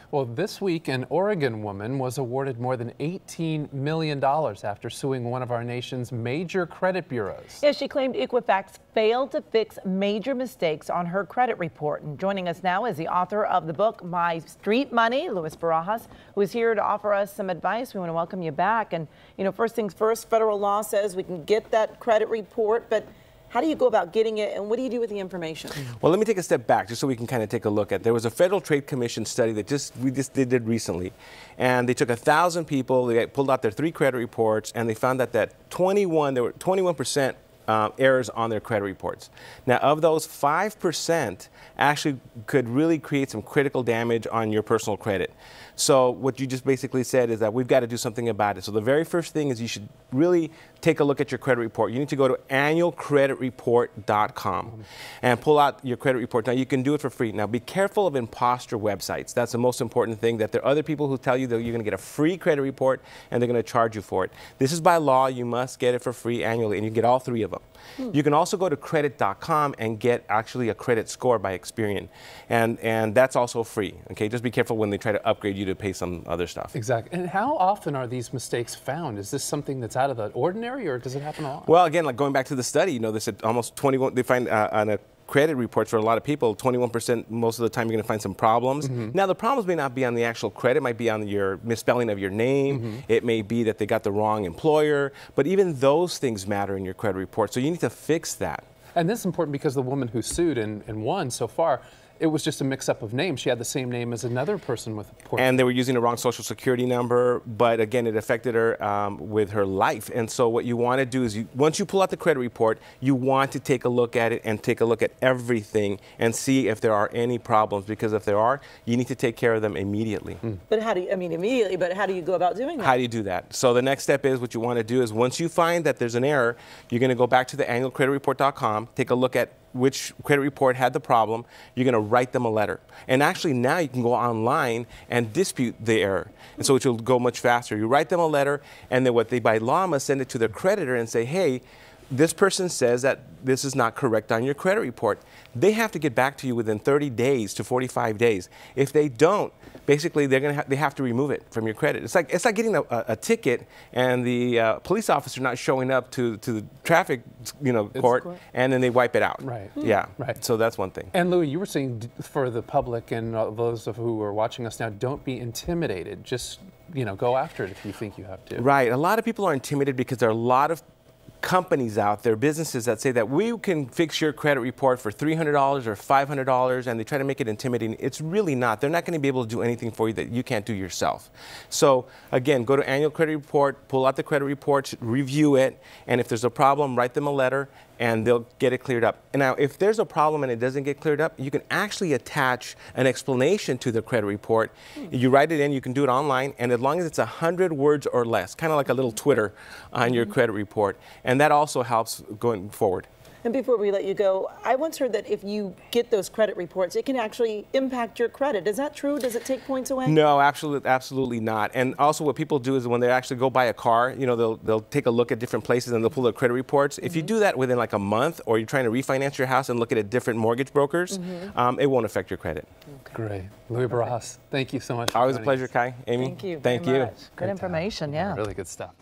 Well, this week, an Oregon woman was awarded more than $18 million after suing one of our nation's major credit bureaus. Yes, she claimed Equifax failed to fix major mistakes on her credit report. And joining us now is the author of the book, My Street Money, Louis Barajas, who is here to offer us some advice. We want to welcome you back. And, first things first, federal law says we can get that credit report, but how do you go about getting it, and what do you do with the information? Well, let me take a step back just so we can kind of take a look at. There was a Federal Trade Commission study that we just did recently, and they took 1,000 people, they pulled out their 3 credit reports, and they found that there were 21% errors on their credit reports. Now, of those, 5% actually could really create some critical damage on your personal credit. So what you just basically said is that we've got to do something about it. So the very first thing is you should really take a look at your credit report. You need to go to annualcreditreport.com and pull out your credit report. Now, you can do it for free. Now, be careful of imposter websites. That's the most important thing, that there are other people who tell you that you're going to get a free credit report and they're going to charge you for it. This is by law. You must get it for free annually, and you get all 3 of them. You can also go to credit.com and get actually a credit score by Experian, and that's also free. Okay, just be careful when they try to upgrade you to pay some other stuff. Exactly. And how often are these mistakes found? Is this something that's out of the ordinary, or does it happen a lot? Well, again, like going back to the study, they said almost 21. They find on a credit reports for a lot of people, 21% most of the time you're going to find some problems. Now, the problems may not be on the actual credit, it might be on your misspelling of your name, it may be that they got the wrong employer, but even those things matter in your credit report, so you need to fix that. And this is important because the woman who sued and won so far, it was just a mix-up of names. She had the same name as another person with a poor... And they were using the wrong social security number, but again, it affected her with her life. And so what you want to do is, once you pull out the credit report, you want to take a look at it and take a look at everything and see if there are any problems, because if there are, you need to take care of them immediately. But how do you, immediately, but how do you go about doing that? How do you do that? So the next step is, what you want to do is, once you find that there's an error, you're going to go back to the annualcreditreport.com, take a look at which credit report had the problem. You're going to write them a letter. And actually now you can go online and dispute the error. And so it will go much faster. You write them a letter, and then what they by law must send it to their creditor and say, hey, this person says that this is not correct on your credit report. They have to get back to you within 30 days to 45 days. If they don't, basically they have to remove it from your credit. It's like getting a ticket and the police officer not showing up to the traffic court, and then they wipe it out. Right. Yeah. Right. So that's one thing. And Louis, you were saying for the public and those who are watching us now, don't be intimidated. Just go after it if you think you have to. Right. A lot of people are intimidated because there are a lot of companies out there, businesses that say that we can fix your credit report for $300 or $500, and they try to make it intimidating. It's really not. They're not going to be able to do anything for you that you can't do yourself. So again, go to Annual Credit Report, pull out the credit reports, review it, and if there's a problem, write them a letter, and they'll get it cleared up. And now, if there's a problem and it doesn't get cleared up, you can actually attach an explanation to the credit report. You write it in, you can do it online, and as long as it's 100 words or less, kind of like a little Twitter on your credit report, and that also helps going forward. And before we let you go, I once heard that if you get those credit reports, it can actually impact your credit. Is that true? Does it take points away? No, absolutely not. And also what people do is when they actually go buy a car, they'll take a look at different places and they'll pull their credit reports. If you do that within like a month, or you're trying to refinance your house and look at different mortgage brokers, it won't affect your credit. Okay. Great. Louis Barajas, thank you so much. Always a pleasure, Kai. Amy. Thank you. Thank you. Good information, yeah. Really good stuff.